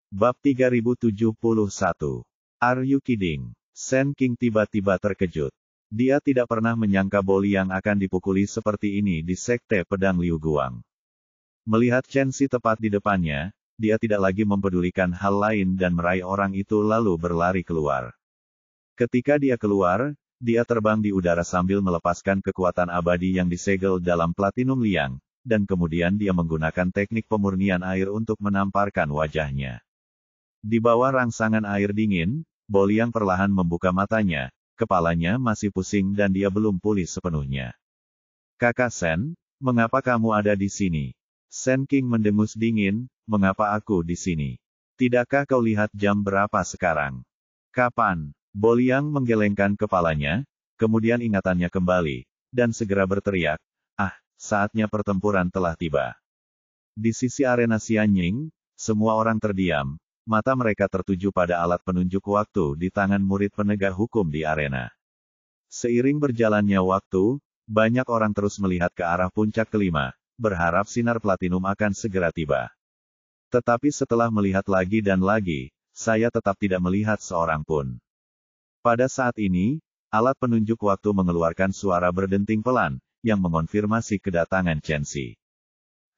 Bab 3071. Are you kidding? Shen King tiba-tiba terkejut. Dia tidak pernah menyangka Bo Liang akan dipukuli seperti ini di Sekte Pedang Liu Guang. Melihat Chen Xi tepat di depannya, dia tidak lagi mempedulikan hal lain dan meraih orang itu lalu berlari keluar. Ketika dia keluar, dia terbang di udara sambil melepaskan kekuatan abadi yang disegel dalam Platinum Liang, dan kemudian dia menggunakan teknik pemurnian air untuk menamparkan wajahnya. Di bawah rangsangan air dingin, Bo Liang perlahan membuka matanya, kepalanya masih pusing dan dia belum pulih sepenuhnya. Kakak Shen, mengapa kamu ada di sini? Shen King mendengus dingin, mengapa aku di sini? Tidakkah kau lihat jam berapa sekarang? Kapan? Bo Liang menggelengkan kepalanya, kemudian ingatannya kembali, dan segera berteriak, saatnya pertempuran telah tiba. Di sisi arena Xianying, semua orang terdiam. Mata mereka tertuju pada alat penunjuk waktu di tangan murid penegak hukum di arena. Seiring berjalannya waktu, banyak orang terus melihat ke arah puncak kelima, berharap sinar platinum akan segera tiba. Tetapi setelah melihat lagi dan lagi, saya tetap tidak melihat seorang pun. Pada saat ini, alat penunjuk waktu mengeluarkan suara berdenting pelan, yang mengonfirmasi kedatangan Chen Xi.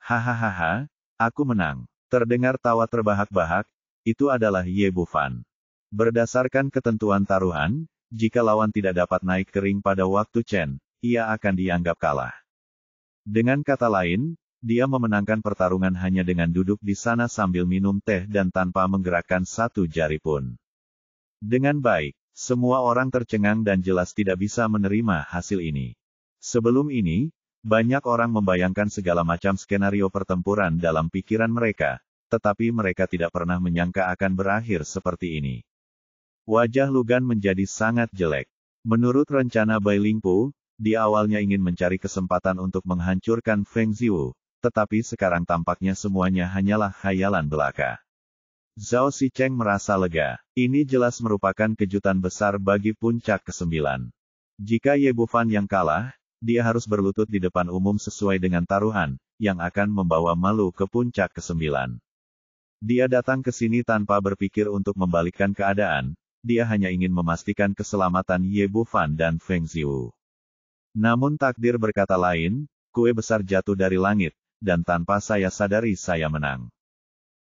Hahaha, aku menang. Terdengar tawa terbahak-bahak. Itu adalah Ye Bufan. Berdasarkan ketentuan taruhan, jika lawan tidak dapat naik ke ring pada waktu Chen, ia akan dianggap kalah. Dengan kata lain, dia memenangkan pertarungan hanya dengan duduk di sana sambil minum teh dan tanpa menggerakkan satu jari pun. Dengan baik, semua orang tercengang dan jelas tidak bisa menerima hasil ini. Sebelum ini, banyak orang membayangkan segala macam skenario pertempuran dalam pikiran mereka, tetapi mereka tidak pernah menyangka akan berakhir seperti ini. Wajah Lugan menjadi sangat jelek. Menurut rencana Bai Lingpu, dia awalnya ingin mencari kesempatan untuk menghancurkan Feng Ziwu, tetapi sekarang tampaknya semuanya hanyalah khayalan belaka. Zhao Xicheng merasa lega. Ini jelas merupakan kejutan besar bagi puncak ke-9. Jika Ye Bufan yang kalah, dia harus berlutut di depan umum sesuai dengan taruhan, yang akan membawa malu ke puncak ke-9. Dia datang ke sini tanpa berpikir untuk membalikkan keadaan, dia hanya ingin memastikan keselamatan Ye Bufan dan Feng Ziwu. Namun takdir berkata lain, kue besar jatuh dari langit, dan tanpa saya sadari saya menang.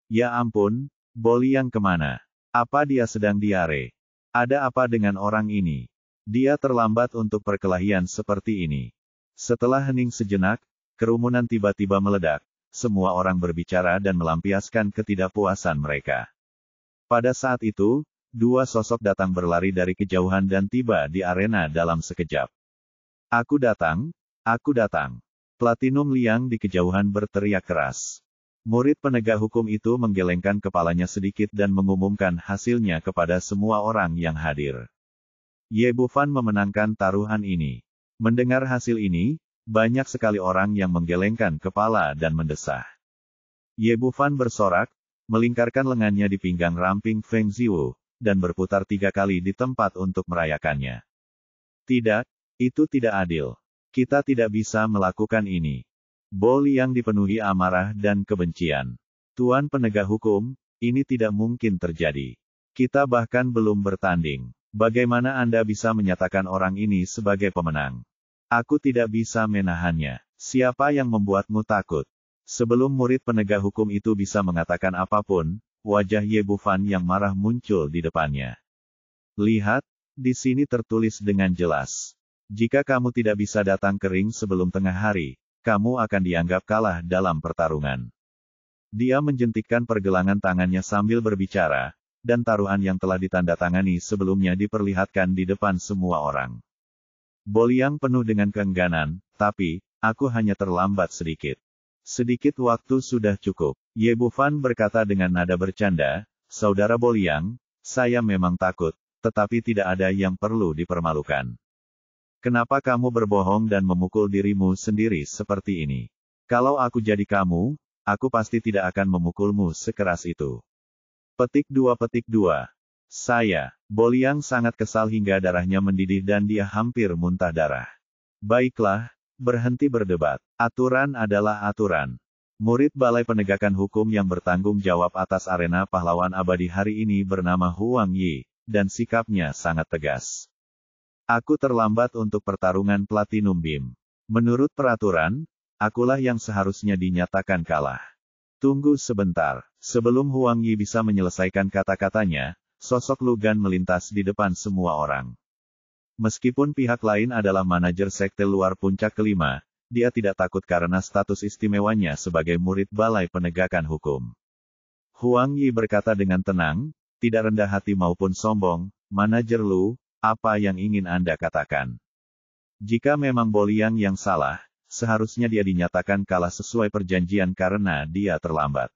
Ya ampun, Bo Liang kemana? Apa dia sedang diare? Ada apa dengan orang ini? Dia terlambat untuk perkelahian seperti ini. Setelah hening sejenak, kerumunan tiba-tiba meledak. Semua orang berbicara dan melampiaskan ketidakpuasan mereka. Pada saat itu, dua sosok datang berlari dari kejauhan dan tiba di arena dalam sekejap. Aku datang, aku datang. Platinum Liang di kejauhan berteriak keras. Murid penegak hukum itu menggelengkan kepalanya sedikit dan mengumumkan hasilnya kepada semua orang yang hadir. Ye Bufan memenangkan taruhan ini. Mendengar hasil ini, banyak sekali orang yang menggelengkan kepala dan mendesah. Ye Bufan bersorak, melingkarkan lengannya di pinggang ramping Feng Ziwu, dan berputar 3 kali di tempat untuk merayakannya. Tidak, itu tidak adil. Kita tidak bisa melakukan ini. Bo Liang dipenuhi amarah dan kebencian. Tuan penegak hukum, ini tidak mungkin terjadi. Kita bahkan belum bertanding. Bagaimana Anda bisa menyatakan orang ini sebagai pemenang? Aku tidak bisa menahannya. Siapa yang membuatmu takut? Sebelum murid penegak hukum itu bisa mengatakan apapun, wajah Ye Bufan yang marah muncul di depannya. Lihat, di sini tertulis dengan jelas. Jika kamu tidak bisa datang ke ring sebelum tengah hari, kamu akan dianggap kalah dalam pertarungan. Dia menjentikkan pergelangan tangannya sambil berbicara, dan taruhan yang telah ditandatangani sebelumnya diperlihatkan di depan semua orang. Bo Liang penuh dengan keengganan, tapi, aku hanya terlambat sedikit. Sedikit waktu sudah cukup. Ye Bufan berkata dengan nada bercanda, Saudara Bo Liang, saya memang takut, tetapi tidak ada yang perlu dipermalukan. Kenapa kamu berbohong dan memukul dirimu sendiri seperti ini? Kalau aku jadi kamu, aku pasti tidak akan memukulmu sekeras itu. Petik 2. Saya, Bo Liang sangat kesal hingga darahnya mendidih dan dia hampir muntah darah. Baiklah, berhenti berdebat. Aturan adalah aturan. Murid Balai Penegakan Hukum yang bertanggung jawab atas arena pahlawan abadi hari ini bernama Huang Yi, dan sikapnya sangat tegas. Aku terlambat untuk pertarungan Platinum Beam. Menurut peraturan, akulah yang seharusnya dinyatakan kalah. Tunggu sebentar. Sebelum Huang Yi bisa menyelesaikan kata-katanya, sosok Lu Gan melintas di depan semua orang. Meskipun pihak lain adalah manajer sekte luar puncak kelima, dia tidak takut karena status istimewanya sebagai murid Balai Penegakan Hukum. Huang Yi berkata dengan tenang, tidak rendah hati maupun sombong, "Manajer Lu, apa yang ingin Anda katakan?" Jika memang Boliang yang salah, seharusnya dia dinyatakan kalah sesuai perjanjian karena dia terlambat.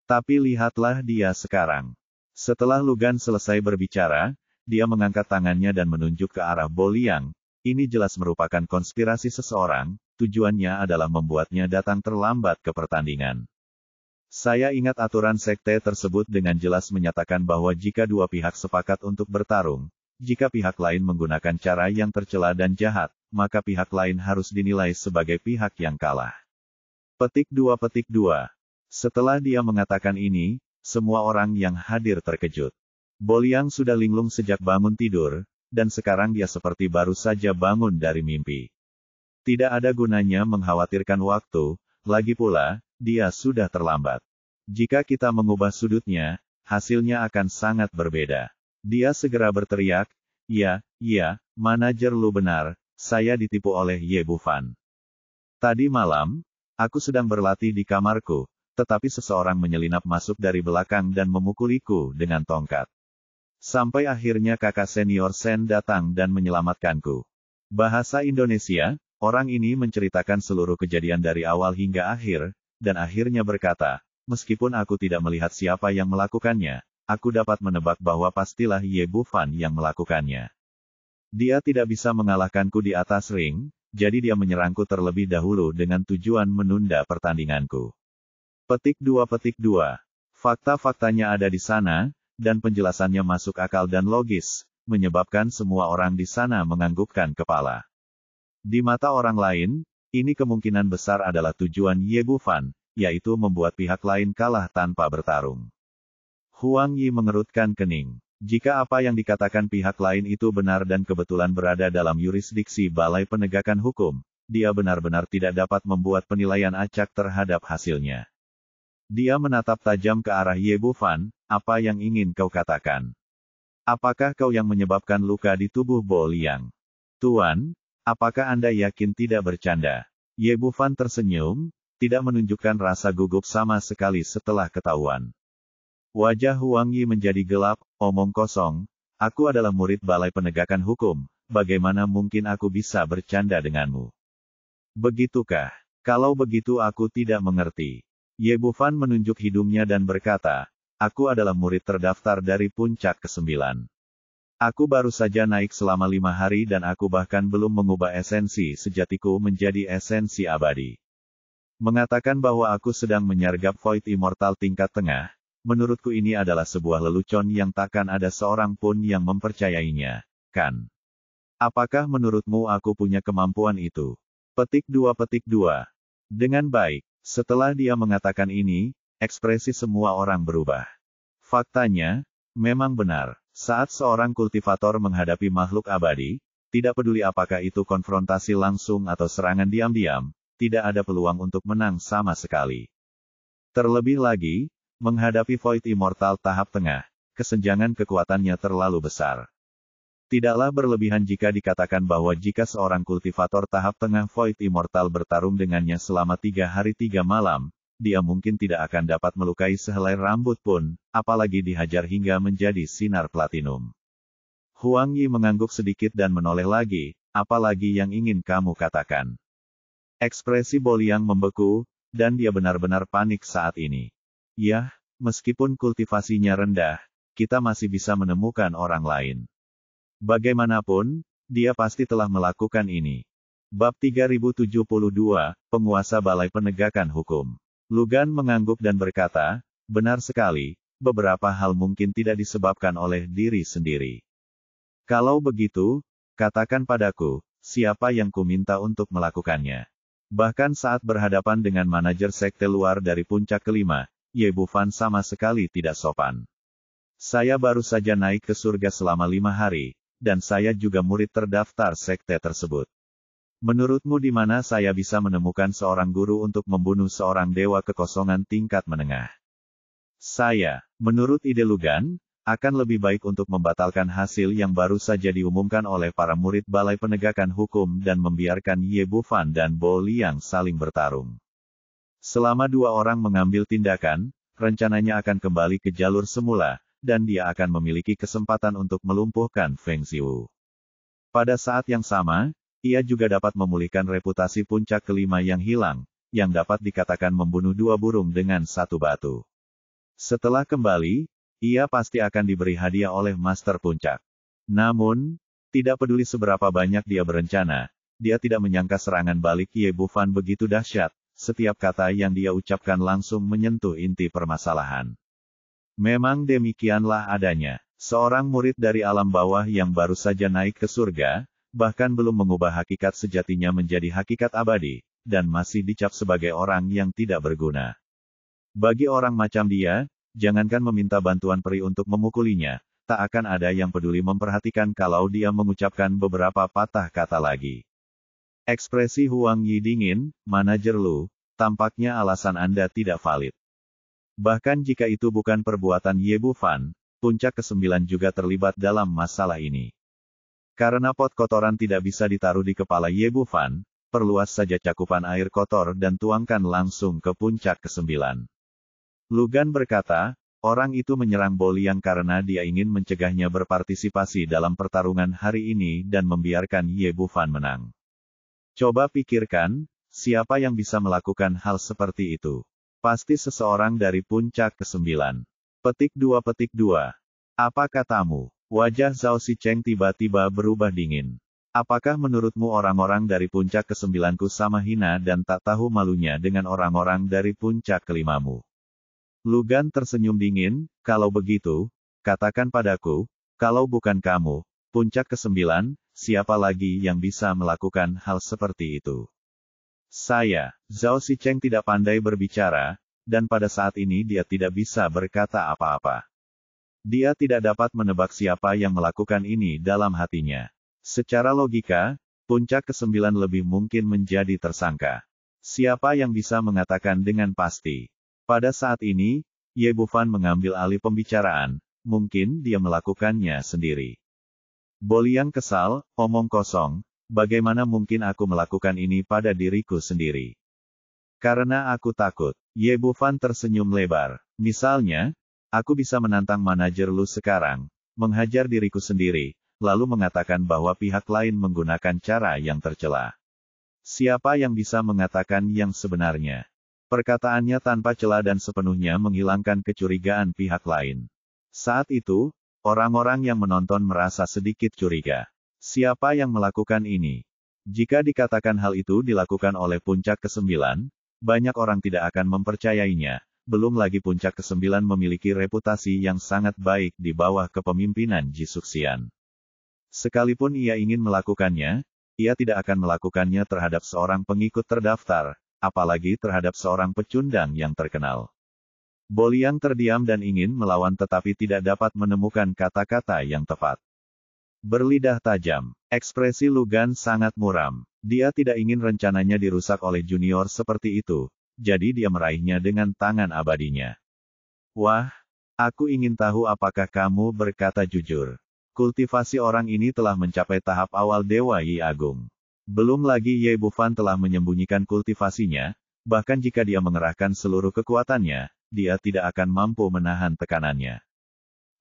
Tapi lihatlah dia sekarang. Setelah Lu Gan selesai berbicara, dia mengangkat tangannya dan menunjuk ke arah Boliang. Ini jelas merupakan konspirasi seseorang, tujuannya adalah membuatnya datang terlambat ke pertandingan. Saya ingat aturan sekte tersebut dengan jelas menyatakan bahwa jika dua pihak sepakat untuk bertarung, jika pihak lain menggunakan cara yang tercela dan jahat, maka pihak lain harus dinilai sebagai pihak yang kalah. Petik 2. Setelah dia mengatakan ini, semua orang yang hadir terkejut. Boliang sudah linglung sejak bangun tidur, dan sekarang dia seperti baru saja bangun dari mimpi. Tidak ada gunanya mengkhawatirkan waktu, lagi pula, dia sudah terlambat. Jika kita mengubah sudutnya, hasilnya akan sangat berbeda. Dia segera berteriak, "Ya, manajer Lu benar, saya ditipu oleh Ye Bufan. Tadi malam, aku sedang berlatih di kamarku, tetapi seseorang menyelinap masuk dari belakang dan memukuliku dengan tongkat. Sampai akhirnya kakak senior Sen datang dan menyelamatkanku." Bahasa Indonesia, orang ini menceritakan seluruh kejadian dari awal hingga akhir, dan akhirnya berkata, "Meskipun aku tidak melihat siapa yang melakukannya, aku dapat menebak bahwa pastilah Ye Bufan yang melakukannya. Dia tidak bisa mengalahkanku di atas ring, jadi dia menyerangku terlebih dahulu dengan tujuan menunda pertandinganku." Petik 2. Fakta-faktanya ada di sana, dan penjelasannya masuk akal dan logis, menyebabkan semua orang di sana menganggukkan kepala. Di mata orang lain, ini kemungkinan besar adalah tujuan Ye Bufan, yaitu membuat pihak lain kalah tanpa bertarung. Huang Yi mengerutkan kening. Jika apa yang dikatakan pihak lain itu benar dan kebetulan berada dalam yurisdiksi Balai Penegakan Hukum, dia benar-benar tidak dapat membuat penilaian acak terhadap hasilnya. Dia menatap tajam ke arah Ye Bufan, "Apa yang ingin kau katakan? Apakah kau yang menyebabkan luka di tubuh Boliang?" "Tuan, apakah Anda yakin tidak bercanda?" Ye Bufan tersenyum, tidak menunjukkan rasa gugup sama sekali setelah ketahuan. Wajah Huang Yi menjadi gelap, "Omong kosong, aku adalah murid Balai Penegakan Hukum, bagaimana mungkin aku bisa bercanda denganmu?" "Begitukah? Kalau begitu aku tidak mengerti." Ye Bufan menunjuk hidungnya dan berkata, "Aku adalah murid terdaftar dari puncak ke-9. Aku baru saja naik selama 5 hari dan aku bahkan belum mengubah esensi sejatiku menjadi esensi abadi. Mengatakan bahwa aku sedang menyergap Void Immortal tingkat tengah, menurutku ini adalah sebuah lelucon yang takkan ada seorang pun yang mempercayainya, kan? Apakah menurutmu aku punya kemampuan itu?" Petik 2. Dengan baik. Setelah dia mengatakan ini, ekspresi semua orang berubah. Faktanya, memang benar, saat seorang kultivator menghadapi makhluk abadi, tidak peduli apakah itu konfrontasi langsung atau serangan diam-diam, tidak ada peluang untuk menang sama sekali. Terlebih lagi, menghadapi Void Immortal tahap tengah, kesenjangan kekuatannya terlalu besar. Tidaklah berlebihan jika dikatakan bahwa jika seorang kultivator tahap tengah Void Immortal bertarung dengannya selama 3 hari 3 malam, dia mungkin tidak akan dapat melukai sehelai rambut pun, apalagi dihajar hingga menjadi sinar platinum. Huang Yi mengangguk sedikit dan menoleh lagi, "Apalagi yang ingin kamu katakan?" Ekspresi Boliang membeku, dan dia benar-benar panik saat ini. "Yah, meskipun kultivasinya rendah, kita masih bisa menemukan orang lain. Bagaimanapun, dia pasti telah melakukan ini." Bab 3072, Penguasa Balai Penegakan Hukum. Lu Gan mengangguk dan berkata, "Benar sekali, beberapa hal mungkin tidak disebabkan oleh diri sendiri. Kalau begitu, katakan padaku, siapa yang kuminta untuk melakukannya?" Bahkan saat berhadapan dengan manajer sekte luar dari puncak kelima, Ye Bufan sama sekali tidak sopan. Saya baru saja naik ke surga selama 5 hari, dan saya juga murid terdaftar sekte tersebut. Menurutmu di mana saya bisa menemukan seorang guru untuk membunuh seorang dewa kekosongan tingkat menengah? Menurut ide Lugan, akan lebih baik untuk membatalkan hasil yang baru saja diumumkan oleh para murid Balai Penegakan Hukum dan membiarkan Ye Bufan dan Bo Liang saling bertarung. Selama dua orang mengambil tindakan, rencananya akan kembali ke jalur semula, dan dia akan memiliki kesempatan untuk melumpuhkan Feng Xiu. Pada saat yang sama, ia juga dapat memulihkan reputasi puncak kelima yang hilang, yang dapat dikatakan membunuh dua burung dengan satu batu. Setelah kembali, ia pasti akan diberi hadiah oleh Master Puncak. Namun, tidak peduli seberapa banyak dia berencana, dia tidak menyangka serangan balik Ye Bufan begitu dahsyat, setiap kata yang dia ucapkan langsung menyentuh inti permasalahan. Memang demikianlah adanya, seorang murid dari alam bawah yang baru saja naik ke surga, bahkan belum mengubah hakikat sejatinya menjadi hakikat abadi, dan masih dicap sebagai orang yang tidak berguna. Bagi orang macam dia, jangankan meminta bantuan peri untuk memukulinya, tak akan ada yang peduli memperhatikan kalau dia mengucapkan beberapa patah kata lagi. Ekspresi Huang Yi dingin, manajer Lu, tampaknya alasan Anda tidak valid. Bahkan jika itu bukan perbuatan Ye Bufan, puncak ke-9 juga terlibat dalam masalah ini. Karena pot kotoran tidak bisa ditaruh di kepala Ye Bufan, perluas saja cakupan air kotor dan tuangkan langsung ke puncak ke-9. Lugan berkata, orang itu menyerang Bo Liang karena dia ingin mencegahnya berpartisipasi dalam pertarungan hari ini dan membiarkan Ye Bufan menang. Coba pikirkan, siapa yang bisa melakukan hal seperti itu? Pasti seseorang dari puncak ke-9. Petik 2. Apa katamu? Wajah Zhao Sicheng tiba-tiba berubah dingin. Apakah menurutmu orang-orang dari puncak ke-9 ku sama hina dan tak tahu malunya dengan orang-orang dari puncak ke-5mu? Lugan tersenyum dingin, kalau begitu, katakan padaku, kalau bukan kamu, puncak ke-9, siapa lagi yang bisa melakukan hal seperti itu? Zhao Sicheng tidak pandai berbicara, dan pada saat ini dia tidak bisa berkata apa-apa. Dia tidak dapat menebak siapa yang melakukan ini dalam hatinya. Secara logika, puncak ke-9 lebih mungkin menjadi tersangka. Siapa yang bisa mengatakan dengan pasti? Pada saat ini, Ye Bufan mengambil alih pembicaraan, mungkin dia melakukannya sendiri. Bo Liang kesal, omong kosong, bagaimana mungkin aku melakukan ini pada diriku sendiri? Karena aku takut. Ye Bufan tersenyum lebar. Misalnya, aku bisa menantang manajer Lu sekarang, menghajar diriku sendiri, lalu mengatakan bahwa pihak lain menggunakan cara yang tercela. Siapa yang bisa mengatakan yang sebenarnya? Perkataannya tanpa celah dan sepenuhnya menghilangkan kecurigaan pihak lain. Saat itu, orang-orang yang menonton merasa sedikit curiga. Siapa yang melakukan ini? Jika dikatakan hal itu dilakukan oleh puncak ke-9, banyak orang tidak akan mempercayainya, belum lagi puncak ke-9 memiliki reputasi yang sangat baik di bawah kepemimpinan Ji Suxian. Sekalipun ia ingin melakukannya, ia tidak akan melakukannya terhadap seorang pengikut terdaftar, apalagi terhadap seorang pecundang yang terkenal. Bo Liang terdiam dan ingin melawan tetapi tidak dapat menemukan kata-kata yang tepat. Berlidah tajam, ekspresi Lugan sangat muram. Dia tidak ingin rencananya dirusak oleh junior seperti itu, jadi dia meraihnya dengan tangan abadinya. Wah, aku ingin tahu apakah kamu berkata jujur. Kultivasi orang ini telah mencapai tahap awal Dewa Yi Agung. Belum lagi Ye Bufan telah menyembunyikan kultivasinya, bahkan jika dia mengerahkan seluruh kekuatannya, dia tidak akan mampu menahan tekanannya.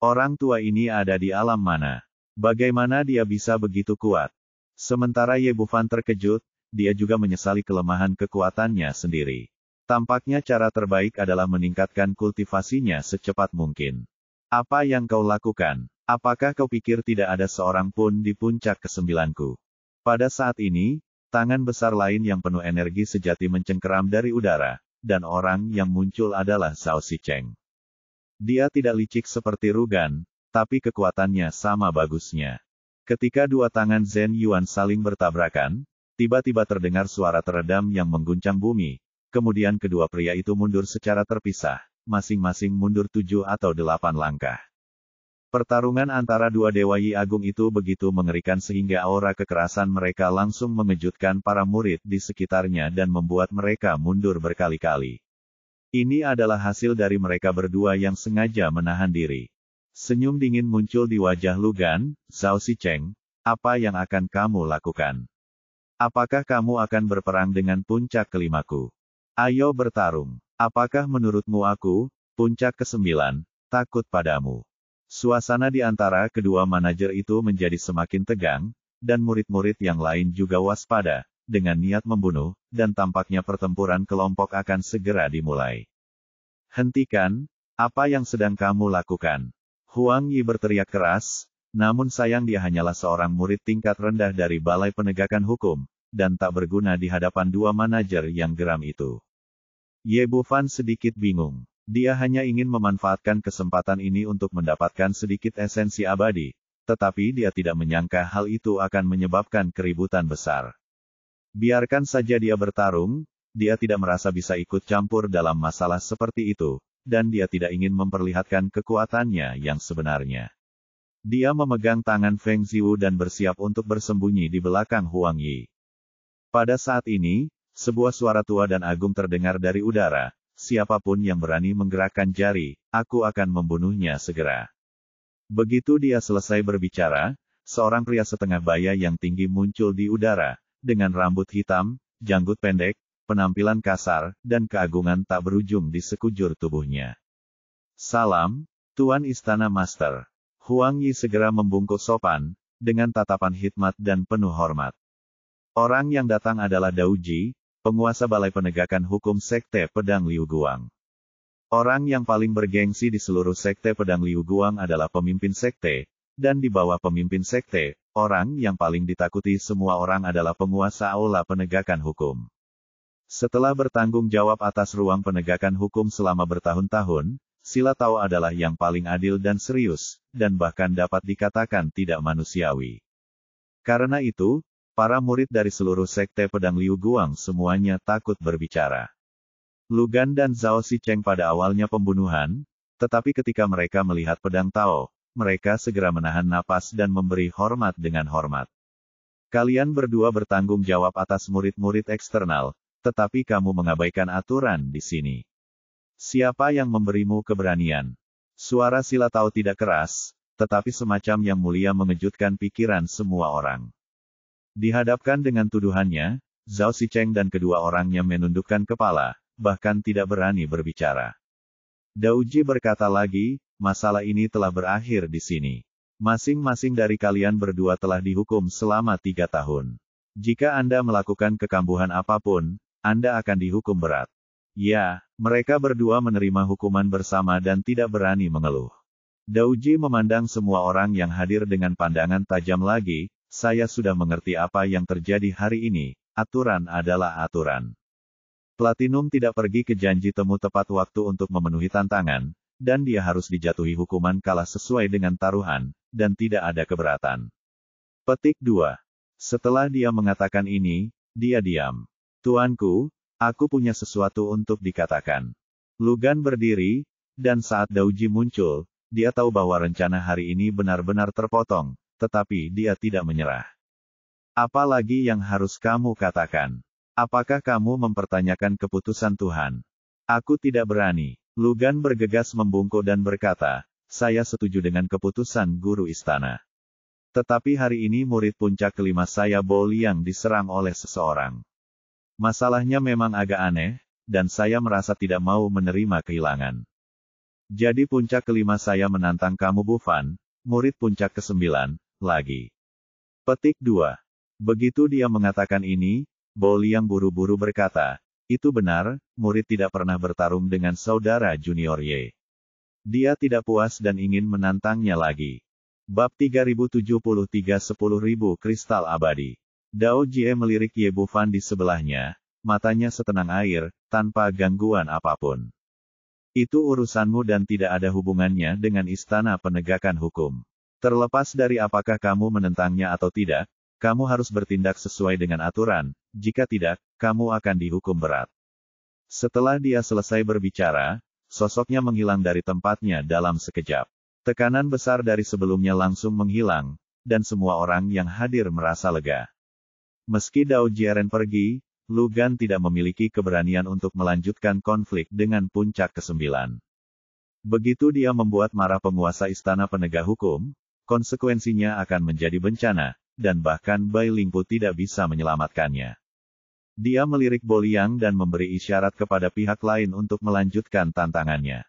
Orang tua ini ada di alam mana? Bagaimana dia bisa begitu kuat? Sementara Ye Bufan terkejut, dia juga menyesali kelemahan kekuatannya sendiri. Tampaknya cara terbaik adalah meningkatkan kultivasinya secepat mungkin. Apa yang kau lakukan? Apakah kau pikir tidak ada seorang pun di puncak ke-9ku? Pada saat ini, tangan besar lain yang penuh energi sejati mencengkeram dari udara, dan orang yang muncul adalah Zhao Sicheng. Dia tidak licik seperti Rugan, tapi kekuatannya sama bagusnya. Ketika dua tangan Zhen Yuan saling bertabrakan, Tiba-tiba terdengar suara teredam yang mengguncang bumi. Kemudian kedua pria itu mundur secara terpisah, masing-masing mundur 7 atau 8 langkah. Pertarungan antara dua Dewa Yi Agung itu begitu mengerikan sehingga aura kekerasan mereka langsung mengejutkan para murid di sekitarnya dan membuat mereka mundur berkali-kali. Ini adalah hasil dari mereka berdua yang sengaja menahan diri. Senyum dingin muncul di wajah Lu Gan. Zhao Zicheng, apa yang akan kamu lakukan? Apakah kamu akan berperang dengan puncak kelimaku? Ayo bertarung. Apakah menurutmu aku, puncak ke-9, takut padamu? Suasana di antara kedua manajer itu menjadi semakin tegang, dan murid-murid yang lain juga waspada, dengan niat membunuh, dan tampaknya pertempuran kelompok akan segera dimulai. Hentikan, apa yang sedang kamu lakukan? Huang Yi berteriak keras, namun sayang dia hanyalah seorang murid tingkat rendah dari Balai Penegakan Hukum, dan tak berguna di hadapan dua manajer yang geram itu. Ye Bufan sedikit bingung. Dia hanya ingin memanfaatkan kesempatan ini untuk mendapatkan sedikit esensi abadi, tetapi dia tidak menyangka hal itu akan menyebabkan keributan besar. Biarkan saja dia bertarung, dia tidak merasa bisa ikut campur dalam masalah seperti itu, dan dia tidak ingin memperlihatkan kekuatannya yang sebenarnya. Dia memegang tangan Feng Ziwu dan bersiap untuk bersembunyi di belakang Huang Yi. Pada saat ini, sebuah suara tua dan agung terdengar dari udara, siapapun yang berani menggerakkan jari, aku akan membunuhnya segera. Begitu dia selesai berbicara, seorang pria setengah baya yang tinggi muncul di udara, dengan rambut hitam, janggut pendek, penampilan kasar, dan keagungan tak berujung di sekujur tubuhnya. Salam, Tuan Istana Master. Huang Yi segera membungkuk sopan, dengan tatapan hikmat dan penuh hormat. Orang yang datang adalah Dao Ji, penguasa Balai Penegakan Hukum Sekte Pedang Liu Guang. Orang yang paling bergengsi di seluruh Sekte Pedang Liu Guang adalah pemimpin sekte, dan di bawah pemimpin sekte, orang yang paling ditakuti semua orang adalah penguasa Aula Penegakan Hukum. Setelah bertanggung jawab atas ruang penegakan hukum selama bertahun-tahun, Sila Tao adalah yang paling adil dan serius, dan bahkan dapat dikatakan tidak manusiawi. Karena itu, para murid dari seluruh Sekte Pedang Liu Guang semuanya takut berbicara. Lu Gan dan Zhao Zicheng pada awalnya pembunuhan, tetapi ketika mereka melihat pedang Tao, mereka segera menahan napas dan memberi hormat dengan hormat. Kalian berdua bertanggung jawab atas murid-murid eksternal, tetapi kamu mengabaikan aturan di sini. Siapa yang memberimu keberanian? Suara Sila Tao tidak keras, tetapi semacam yang mulia mengejutkan pikiran semua orang. Dihadapkan dengan tuduhannya, Zhao Zicheng dan kedua orangnya menundukkan kepala, bahkan tidak berani berbicara. Dao Ji berkata lagi, masalah ini telah berakhir di sini. Masing-masing dari kalian berdua telah dihukum selama 3 tahun. Jika Anda melakukan kekambuhan apapun, Anda akan dihukum berat. Ya, mereka berdua menerima hukuman bersama dan tidak berani mengeluh. Dao Ji memandang semua orang yang hadir dengan pandangan tajam lagi, saya sudah mengerti apa yang terjadi hari ini, aturan adalah aturan. Platinum tidak pergi ke janji temu tepat waktu untuk memenuhi tantangan, dan dia harus dijatuhi hukuman kalah sesuai dengan taruhan, dan tidak ada keberatan. Petik 2. Setelah dia mengatakan ini, dia diam. Tuanku, aku punya sesuatu untuk dikatakan. Lu Gan berdiri, dan saat Dao Ji muncul, dia tahu bahwa rencana hari ini benar-benar terpotong, tetapi dia tidak menyerah. Apa lagi yang harus kamu katakan? Apakah kamu mempertanyakan keputusan Tuhan? Aku tidak berani. Lu Gan bergegas membungkuk dan berkata, saya setuju dengan keputusan guru istana. Tetapi hari ini murid puncak kelima saya Bo Liang diserang oleh seseorang. Masalahnya memang agak aneh, dan saya merasa tidak mau menerima kehilangan. Jadi puncak kelima saya menantang kamu Bufan, murid puncak ke-9, lagi. Petik 2. Begitu dia mengatakan ini, Bo Liang buru-buru berkata, itu benar, murid tidak pernah bertarung dengan saudara junior Ye. Dia tidak puas dan ingin menantangnya lagi. Bab 3073 10.000 kristal abadi. Dao Jie melirik Ye Bufan di sebelahnya, matanya setenang air, tanpa gangguan apapun. Itu urusanmu dan tidak ada hubungannya dengan istana penegakan hukum. Terlepas dari apakah kamu menentangnya atau tidak, kamu harus bertindak sesuai dengan aturan, jika tidak, kamu akan dihukum berat. Setelah dia selesai berbicara, sosoknya menghilang dari tempatnya dalam sekejap. Tekanan besar dari sebelumnya langsung menghilang, dan semua orang yang hadir merasa lega. Meski Dao Jiren pergi, Lu Gan tidak memiliki keberanian untuk melanjutkan konflik dengan puncak ke-9. Begitu dia membuat marah penguasa istana penegak hukum, konsekuensinya akan menjadi bencana, dan bahkan Bai Lingpu tidak bisa menyelamatkannya. Dia melirik Boliang dan memberi isyarat kepada pihak lain untuk melanjutkan tantangannya.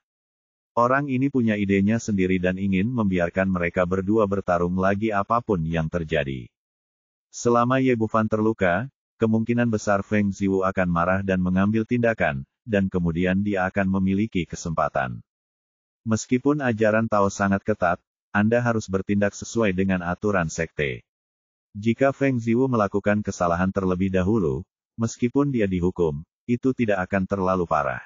Orang ini punya idenya sendiri dan ingin membiarkan mereka berdua bertarung lagi apapun yang terjadi. Selama Ye Bufan terluka, kemungkinan besar Feng Ziwu akan marah dan mengambil tindakan, dan kemudian dia akan memiliki kesempatan. Meskipun ajaran Tao sangat ketat, Anda harus bertindak sesuai dengan aturan sekte. Jika Feng Ziwu melakukan kesalahan terlebih dahulu, meskipun dia dihukum, itu tidak akan terlalu parah.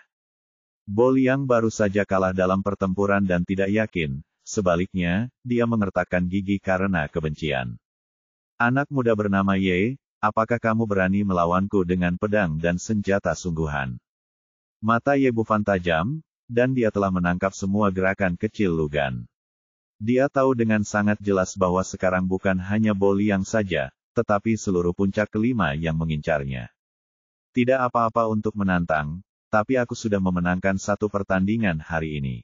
Boliang baru saja kalah dalam pertempuran dan tidak yakin, sebaliknya, dia mengertakkan gigi karena kebencian. Anak muda bernama Ye, apakah kamu berani melawanku dengan pedang dan senjata sungguhan? Mata Ye Bufan tajam, dan dia telah menangkap semua gerakan kecil Lu Gan. Dia tahu dengan sangat jelas bahwa sekarang bukan hanya Boliang saja, tetapi seluruh puncak ke-5 yang mengincarnya. Tidak apa-apa untuk menantang, tapi aku sudah memenangkan satu pertandingan hari ini.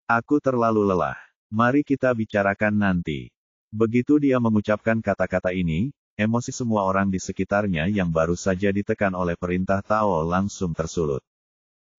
Aku terlalu lelah. Mari kita bicarakan nanti. Begitu dia mengucapkan kata-kata ini, emosi semua orang di sekitarnya yang baru saja ditekan oleh perintah Tao langsung tersulut.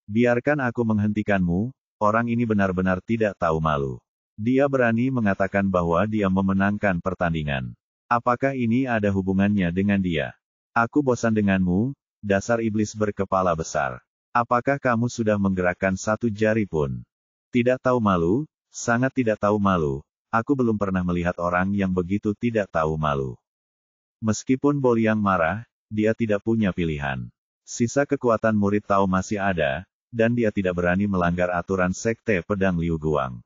Biarkan aku menghentikanmu, orang ini benar-benar tidak tahu malu. Dia berani mengatakan bahwa dia memenangkan pertandingan. Apakah ini ada hubungannya dengan dia? Aku bosan denganmu, dasar iblis berkepala besar. Apakah kamu sudah menggerakkan satu jari pun? Tidak tahu malu, sangat tidak tahu malu. Aku belum pernah melihat orang yang begitu tidak tahu malu. Meskipun Boliang marah, dia tidak punya pilihan. Sisa kekuatan murid Tao masih ada, dan dia tidak berani melanggar aturan sekte pedang Liu Guang.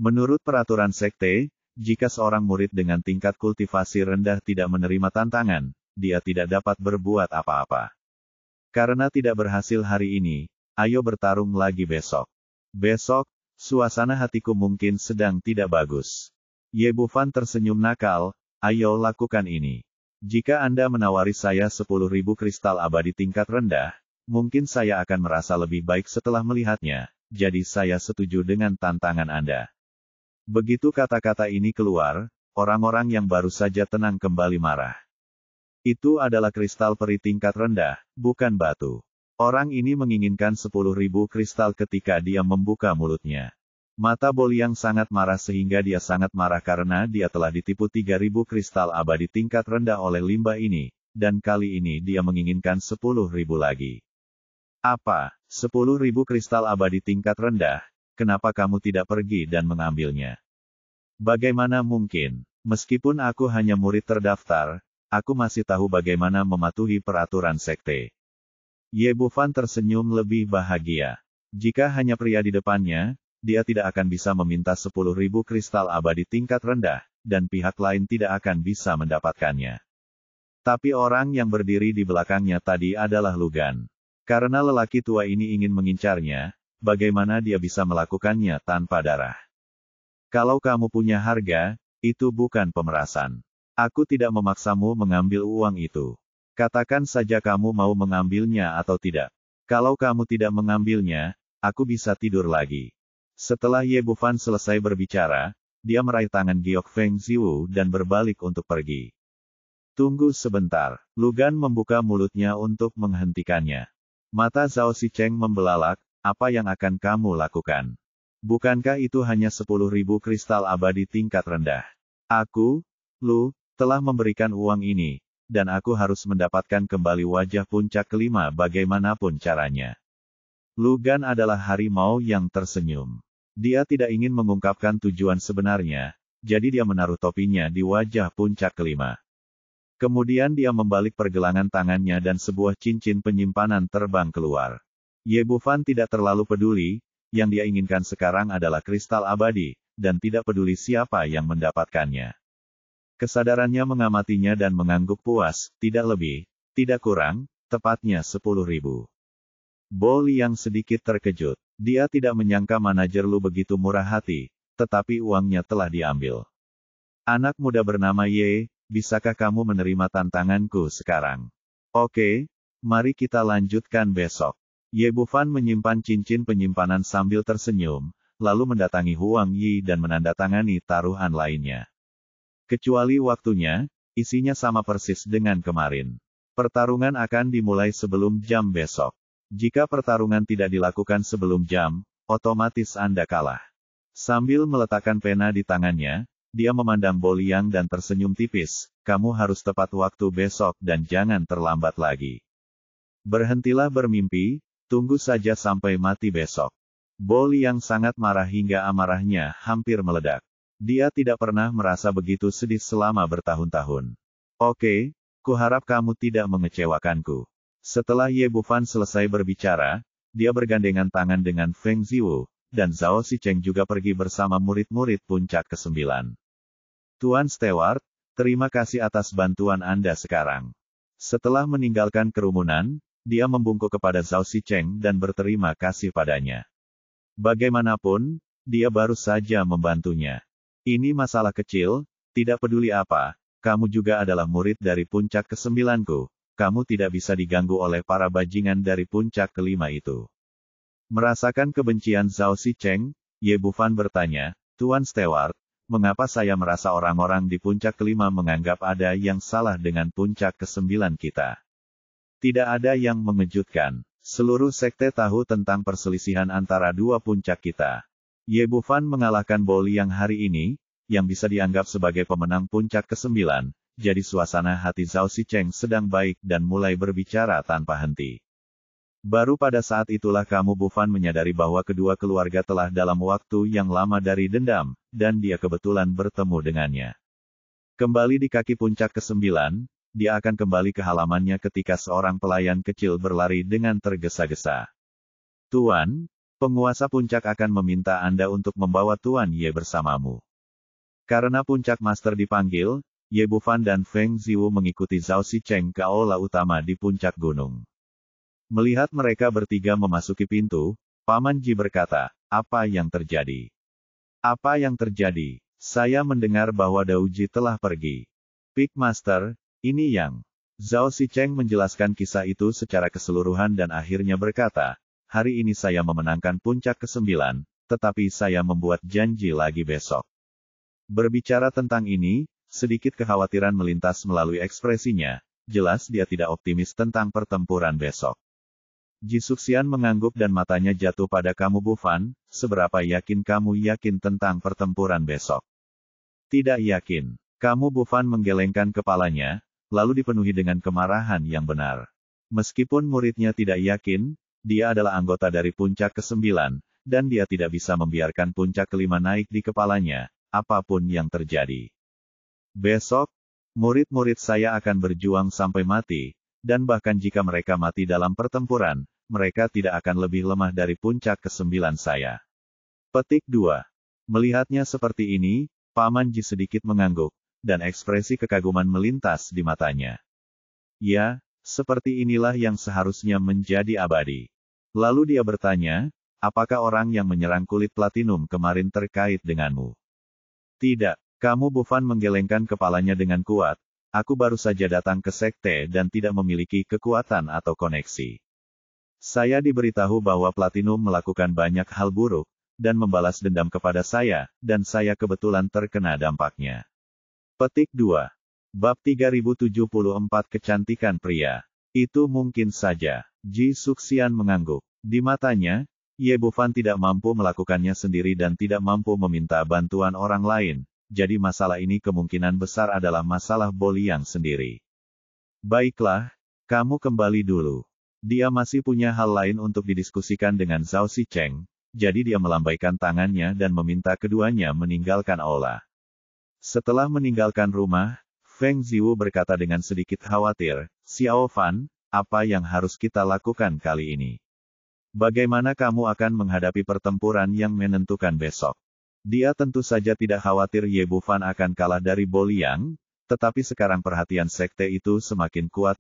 Menurut peraturan sekte, jika seorang murid dengan tingkat kultivasi rendah tidak menerima tantangan, dia tidak dapat berbuat apa-apa. Karena tidak berhasil hari ini, ayo bertarung lagi besok. Besok, suasana hatiku mungkin sedang tidak bagus. Ye Bufan tersenyum nakal, ayo lakukan ini. Jika Anda menawari saya 10.000 kristal abadi tingkat rendah, mungkin saya akan merasa lebih baik setelah melihatnya, jadi saya setuju dengan tantangan Anda. Begitu kata-kata ini keluar, orang-orang yang baru saja tenang kembali marah. Itu adalah kristal peri tingkat rendah, bukan batu. Orang ini menginginkan 10.000 kristal ketika dia membuka mulutnya. Mata Boliang sangat marah sehingga dia sangat marah karena dia telah ditipu 3.000 kristal abadi tingkat rendah oleh limbah ini, dan kali ini dia menginginkan 10.000 lagi. Apa? 10.000 kristal abadi tingkat rendah? Kenapa kamu tidak pergi dan mengambilnya? Bagaimana mungkin? Meskipun aku hanya murid terdaftar, aku masih tahu bagaimana mematuhi peraturan sekte. Ye Bufan tersenyum lebih bahagia. Jika hanya pria di depannya, dia tidak akan bisa meminta 10.000 kristal abadi tingkat rendah, dan pihak lain tidak akan bisa mendapatkannya. Tapi orang yang berdiri di belakangnya tadi adalah Lu Gan. Karena lelaki tua ini ingin mengincarnya, bagaimana dia bisa melakukannya tanpa darah? Kalau kamu punya harga, itu bukan pemerasan. Aku tidak memaksamu mengambil uang itu. Katakan saja kamu mau mengambilnya atau tidak. Kalau kamu tidak mengambilnya, aku bisa tidur lagi. Setelah Ye Bufan selesai berbicara, dia meraih tangan Giok Feng Ziwu dan berbalik untuk pergi. Tunggu sebentar, Lu Gan membuka mulutnya untuk menghentikannya. Mata Zhao Sicheng membelalak, apa yang akan kamu lakukan? Bukankah itu hanya 10.000 kristal abadi tingkat rendah? Aku, Lu, telah memberikan uang ini, dan aku harus mendapatkan kembali wajah puncak ke-5 bagaimanapun caranya. Lu Gan adalah harimau yang tersenyum. Dia tidak ingin mengungkapkan tujuan sebenarnya, jadi dia menaruh topinya di wajah puncak ke-5. Kemudian dia membalik pergelangan tangannya dan sebuah cincin penyimpanan terbang keluar. Ye Bufan tidak terlalu peduli, yang dia inginkan sekarang adalah kristal abadi, dan tidak peduli siapa yang mendapatkannya. Kesadarannya mengamatinya dan mengangguk puas, tidak lebih, tidak kurang, tepatnya 10.000. Bo Liang sedikit terkejut. Dia tidak menyangka manajer Lu begitu murah hati, tetapi uangnya telah diambil. Anak muda bernama Ye, bisakah kamu menerima tantanganku sekarang? Oke, mari kita lanjutkan besok. Ye Bufan menyimpan cincin penyimpanan sambil tersenyum, lalu mendatangi Huang Yi dan menandatangani taruhan lainnya. Kecuali waktunya, isinya sama persis dengan kemarin. Pertarungan akan dimulai sebelum jam besok. Jika pertarungan tidak dilakukan sebelum jam, otomatis Anda kalah. Sambil meletakkan pena di tangannya, dia memandang Bo Liang dan tersenyum tipis, kamu harus tepat waktu besok dan jangan terlambat lagi. Berhentilah bermimpi, tunggu saja sampai mati besok. Bo Liang sangat marah hingga amarahnya hampir meledak. Dia tidak pernah merasa begitu sedih selama bertahun-tahun. Oke, kuharap kamu tidak mengecewakanku. Setelah Ye Bufan selesai berbicara, dia bergandengan tangan dengan Feng Ziwu, dan Zhao Sicheng juga pergi bersama murid-murid puncak ke-9. Tuan Stewart, terima kasih atas bantuan Anda sekarang. Setelah meninggalkan kerumunan, dia membungkuk kepada Zhao Sicheng dan berterima kasih padanya. Bagaimanapun, dia baru saja membantunya. Ini masalah kecil, tidak peduli apa, kamu juga adalah murid dari puncak ke-9ku. Kamu tidak bisa diganggu oleh para bajingan dari puncak ke-5 itu. Merasakan kebencian Zhao Sicheng, Ye Bufan bertanya, Tuan Stewart, mengapa saya merasa orang-orang di puncak ke-5 menganggap ada yang salah dengan puncak ke-9 kita? Tidak ada yang mengejutkan. Seluruh sekte tahu tentang perselisihan antara dua puncak kita. Ye Bufan mengalahkan Bo Liang hari ini, yang bisa dianggap sebagai pemenang puncak ke-9. Jadi suasana hati Zhao Sicheng sedang baik dan mulai berbicara tanpa henti. Baru pada saat itulah kamu Bufan menyadari bahwa kedua keluarga telah dalam waktu yang lama dari dendam, dan dia kebetulan bertemu dengannya. Kembali di kaki puncak ke-9, dia akan kembali ke halamannya ketika seorang pelayan kecil berlari dengan tergesa-gesa. Tuan, penguasa puncak akan meminta Anda untuk membawa Tuan Ye bersamamu. Karena puncak master dipanggil, Ye Bufan dan Feng Ziwu mengikuti Zhao Sicheng ke aula utama di puncak gunung. Melihat mereka bertiga memasuki pintu, Paman Ji berkata, apa yang terjadi? Apa yang terjadi? Saya mendengar bahwa Dauji telah pergi. Peak Master, ini yang... Zhao Sicheng menjelaskan kisah itu secara keseluruhan dan akhirnya berkata, hari ini saya memenangkan puncak ke-9, tetapi saya membuat janji lagi besok. Berbicara tentang ini, sedikit kekhawatiran melintas melalui ekspresinya, jelas dia tidak optimis tentang pertempuran besok. Ji Suxian mengangguk dan matanya jatuh pada kamu Bufan, seberapa yakin kamu yakin tentang pertempuran besok? Tidak yakin. Kamu Bufan menggelengkan kepalanya, lalu dipenuhi dengan kemarahan yang benar. Meskipun muridnya tidak yakin, dia adalah anggota dari puncak ke-9, dan dia tidak bisa membiarkan puncak ke-5 naik di kepalanya, apapun yang terjadi. Besok, murid-murid saya akan berjuang sampai mati, dan bahkan jika mereka mati dalam pertempuran, mereka tidak akan lebih lemah dari puncak ke-9 saya. Petik 2. Melihatnya seperti ini, Paman Ji sedikit mengangguk, dan ekspresi kekaguman melintas di matanya. Ya, seperti inilah yang seharusnya menjadi abadi. Lalu dia bertanya, apakah orang yang menyerang kulit platinum kemarin terkait denganmu? Tidak. Kamu Bufan menggelengkan kepalanya dengan kuat, aku baru saja datang ke sekte dan tidak memiliki kekuatan atau koneksi. Saya diberitahu bahwa Platinum melakukan banyak hal buruk, dan membalas dendam kepada saya, dan saya kebetulan terkena dampaknya. Petik 2. Bab 3074 Kecantikan Pria. Itu mungkin saja. Ji Suxian mengangguk. Di matanya, Ye Bufan tidak mampu melakukannya sendiri dan tidak mampu meminta bantuan orang lain. Jadi masalah ini kemungkinan besar adalah masalah Bo Liang sendiri. Baiklah, kamu kembali dulu. Dia masih punya hal lain untuk didiskusikan dengan Zhao Sicheng, jadi dia melambaikan tangannya dan meminta keduanya meninggalkan aula. Setelah meninggalkan rumah, Feng Ziwu berkata dengan sedikit khawatir, Xiao Fan, apa yang harus kita lakukan kali ini? Bagaimana kamu akan menghadapi pertempuran yang menentukan besok? Dia tentu saja tidak khawatir Ye Bufan akan kalah dari Bo Liang, Tetapi sekarang perhatian sekte itu semakin kuat,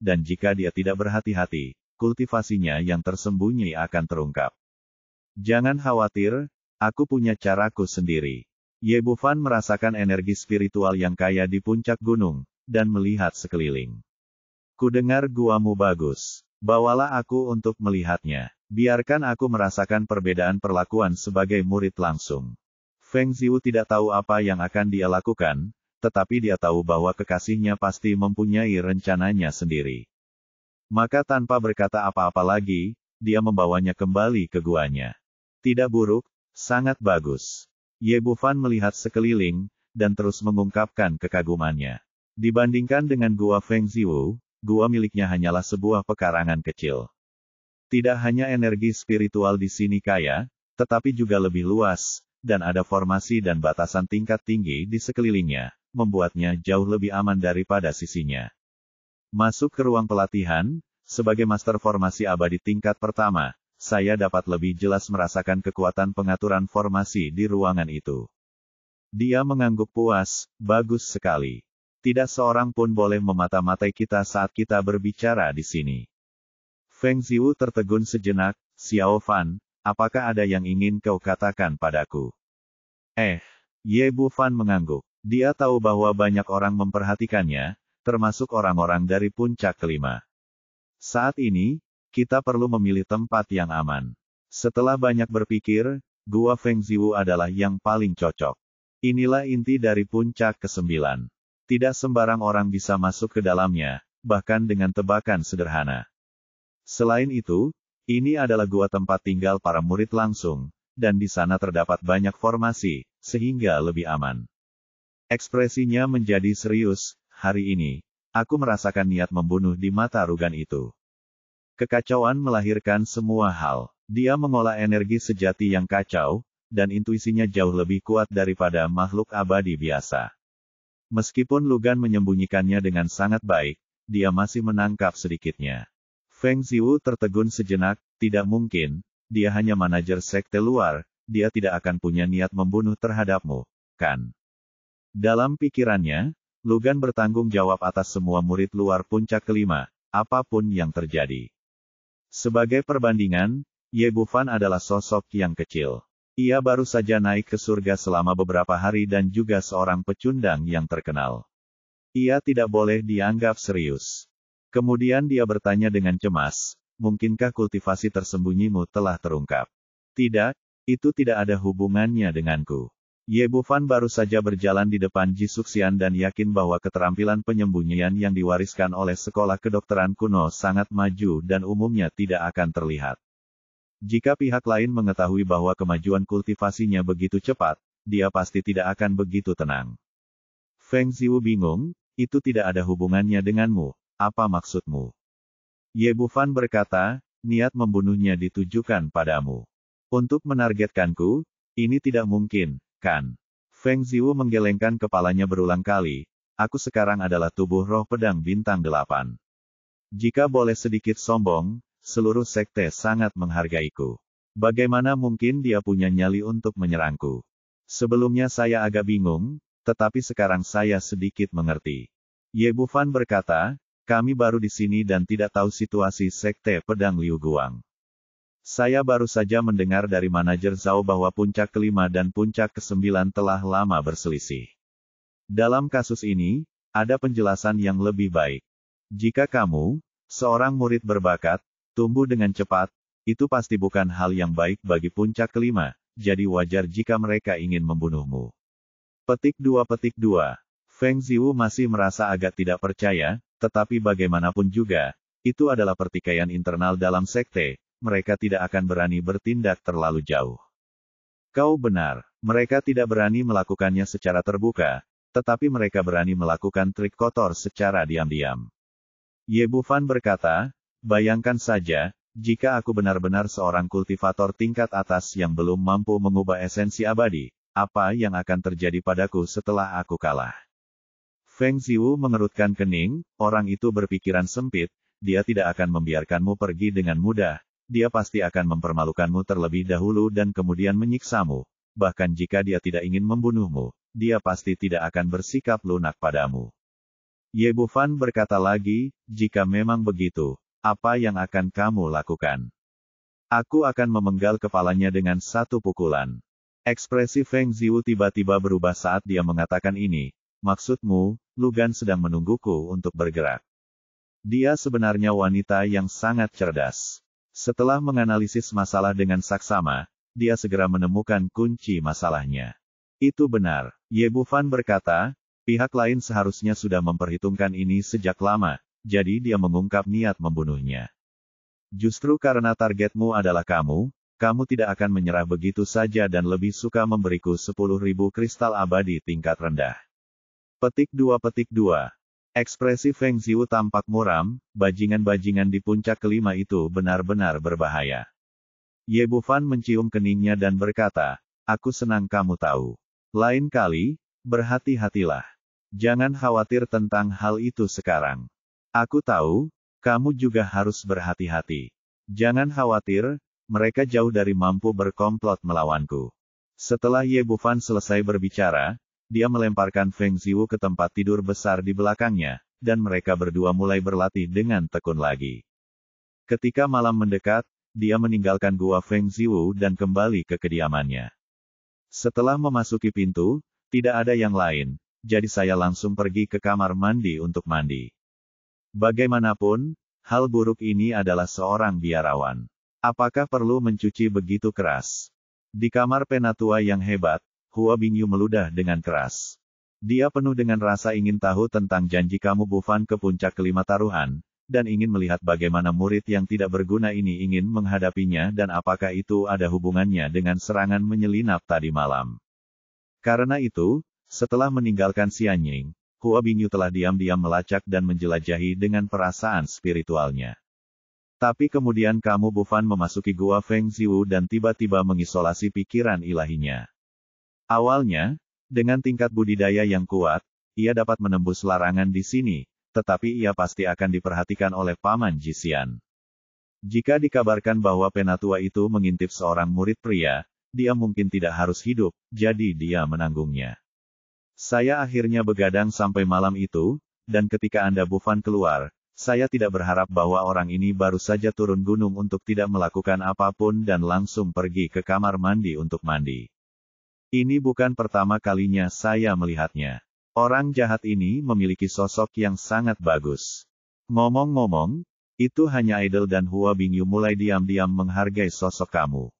dan jika dia tidak berhati-hati, kultivasinya yang tersembunyi akan terungkap. Jangan khawatir, aku punya caraku sendiri. Ye Bufan merasakan energi spiritual yang kaya di puncak gunung, dan melihat sekeliling. Kudengar guamu bagus. Bawalah aku untuk melihatnya. Biarkan aku merasakan perbedaan perlakuan sebagai murid langsung. Feng Ziu tidak tahu apa yang akan dia lakukan, tetapi dia tahu bahwa kekasihnya pasti mempunyai rencananya sendiri. Maka tanpa berkata apa-apa lagi, dia membawanya kembali ke guanya. Tidak buruk, sangat bagus. Ye Bufan melihat sekeliling, dan terus mengungkapkan kekagumannya. Dibandingkan dengan gua Feng Ziu, gua miliknya hanyalah sebuah pekarangan kecil. Tidak hanya energi spiritual di sini kaya, tetapi juga lebih luas, dan ada formasi dan batasan tingkat tinggi di sekelilingnya, membuatnya jauh lebih aman daripada sisinya. Masuk ke ruang pelatihan, sebagai master formasi abadi tingkat pertama, saya dapat lebih jelas merasakan kekuatan pengaturan formasi di ruangan itu. Dia mengangguk puas, bagus sekali. Tidak seorang pun boleh memata-matai kita saat kita berbicara di sini. Feng Ziu tertegun sejenak, Xiao Fan, apakah ada yang ingin kau katakan padaku? Ye Bufan mengangguk. Dia tahu bahwa banyak orang memperhatikannya, termasuk orang-orang dari puncak kelima. Saat ini, kita perlu memilih tempat yang aman. Setelah banyak berpikir, gua Feng Ziu adalah yang paling cocok. Inilah inti dari puncak ke-9. Tidak sembarang orang bisa masuk ke dalamnya, bahkan dengan tebakan sederhana. Selain itu, ini adalah gua tempat tinggal para murid langsung, dan di sana terdapat banyak formasi, sehingga lebih aman. Ekspresinya menjadi serius. Hari ini, aku merasakan niat membunuh di mata Rugan itu. Kekacauan melahirkan semua hal. Dia mengolah energi sejati yang kacau, dan intuisinya jauh lebih kuat daripada makhluk abadi biasa. Meskipun Lugan menyembunyikannya dengan sangat baik, dia masih menangkap sedikitnya. Feng Ziu tertegun sejenak, tidak mungkin, dia hanya manajer sekte luar, dia tidak akan punya niat membunuh terhadapmu, kan? Dalam pikirannya, Lugan bertanggung jawab atas semua murid luar puncak kelima, apapun yang terjadi. Sebagai perbandingan, Ye Bufan adalah sosok yang kecil. Ia baru saja naik ke surga selama beberapa hari dan juga seorang pecundang yang terkenal. Ia tidak boleh dianggap serius. Kemudian dia bertanya dengan cemas, mungkinkah kultivasi tersembunyimu telah terungkap? Tidak, itu tidak ada hubungannya denganku. Ye Bufan baru saja berjalan di depan Jisuxian dan yakin bahwa keterampilan penyembunyian yang diwariskan oleh sekolah kedokteran kuno sangat maju dan umumnya tidak akan terlihat. Jika pihak lain mengetahui bahwa kemajuan kultivasinya begitu cepat, dia pasti tidak akan begitu tenang. Feng Ziu bingung, itu tidak ada hubungannya denganmu, apa maksudmu? Ye Bufan berkata, niat membunuhnya ditujukan padamu. Untuk menargetkanku, ini tidak mungkin. Kan? Feng Ziu menggelengkan kepalanya berulang kali, aku sekarang adalah tubuh roh pedang bintang 8. Jika boleh sedikit sombong, seluruh sekte sangat menghargaiku. Bagaimana mungkin dia punya nyali untuk menyerangku? Sebelumnya saya agak bingung, tetapi sekarang saya sedikit mengerti. Ye Bufan berkata, kami baru di sini dan tidak tahu situasi sekte pedang Liu Guang. Saya baru saja mendengar dari manajer Zhao bahwa puncak kelima dan puncak ke-9 telah lama berselisih. Dalam kasus ini, ada penjelasan yang lebih baik. Jika kamu, seorang murid berbakat, tumbuh dengan cepat, itu pasti bukan hal yang baik bagi puncak kelima, jadi wajar jika mereka ingin membunuhmu. Petik 2. Feng Ziu masih merasa agak tidak percaya, tetapi bagaimanapun juga, itu adalah pertikaian internal dalam sekte. Mereka tidak akan berani bertindak terlalu jauh. Kau benar, mereka tidak berani melakukannya secara terbuka, tetapi mereka berani melakukan trik kotor secara diam-diam. Ye Bufan berkata, bayangkan saja, jika aku benar-benar seorang kultivator tingkat atas yang belum mampu mengubah esensi abadi, apa yang akan terjadi padaku setelah aku kalah? Feng Ziu mengerutkan kening, orang itu berpikiran sempit, dia tidak akan membiarkanmu pergi dengan mudah. Dia pasti akan mempermalukanmu terlebih dahulu dan kemudian menyiksamu. Bahkan jika dia tidak ingin membunuhmu, dia pasti tidak akan bersikap lunak padamu. Ye Bufan berkata lagi, jika memang begitu, apa yang akan kamu lakukan? Aku akan memenggal kepalanya dengan satu pukulan. Ekspresi Feng Ziwu tiba-tiba berubah saat dia mengatakan ini. Maksudmu, Lu Gan sedang menungguku untuk bergerak. Dia sebenarnya wanita yang sangat cerdas. Setelah menganalisis masalah dengan saksama, dia segera menemukan kunci masalahnya. Itu benar, Ye Bufan berkata, pihak lain seharusnya sudah memperhitungkan ini sejak lama, jadi dia mengungkap niat membunuhnya. Justru karena targetmu adalah kamu tidak akan menyerah begitu saja dan lebih suka memberiku 10.000 kristal abadi tingkat rendah. Petik 2. Ekspresi Feng Ziwu tampak muram, bajingan-bajingan di puncak kelima itu benar-benar berbahaya. Ye Bufan mencium keningnya dan berkata, aku senang kamu tahu. Lain kali, berhati-hatilah. Jangan khawatir tentang hal itu sekarang. Aku tahu, kamu juga harus berhati-hati. Jangan khawatir, mereka jauh dari mampu berkomplot melawanku. Setelah Ye Bufan selesai berbicara, dia melemparkan Feng Ziwu ke tempat tidur besar di belakangnya, dan mereka berdua mulai berlatih dengan tekun lagi. Ketika malam mendekat, dia meninggalkan gua Feng Ziwu dan kembali ke kediamannya. Setelah memasuki pintu, tidak ada yang lain, jadi saya langsung pergi ke kamar mandi untuk mandi. Bagaimanapun, hal buruk ini adalah seorang biarawan. Apakah perlu mencuci begitu keras? Di kamar penatua yang hebat, Hua Bingyu meludah dengan keras. Dia penuh dengan rasa ingin tahu tentang janji kamu Bufan ke puncak kelima taruhan, dan ingin melihat bagaimana murid yang tidak berguna ini ingin menghadapinya dan apakah itu ada hubungannya dengan serangan menyelinap tadi malam. Karena itu, setelah meninggalkan Xianying, Hua Bingyu telah diam-diam melacak dan menjelajahi dengan perasaan spiritualnya. Tapi kemudian kamu Bufan memasuki gua Feng Ziwu dan tiba-tiba mengisolasi pikiran ilahinya. Awalnya, dengan tingkat budidaya yang kuat, ia dapat menembus larangan di sini, tetapi ia pasti akan diperhatikan oleh Paman Jisian. Jika dikabarkan bahwa penatua itu mengintip seorang murid pria, dia mungkin tidak harus hidup, jadi dia menanggungnya. Saya akhirnya begadang sampai malam itu, dan ketika Anda Bufan keluar, saya tidak berharap bahwa orang ini baru saja turun gunung untuk tidak melakukan apapun dan langsung pergi ke kamar mandi untuk mandi. Ini bukan pertama kalinya saya melihatnya. Orang jahat ini memiliki sosok yang sangat bagus. Ngomong-ngomong, itu hanya idol dan Hua Bingyu mulai diam-diam menghargai sosok kamu.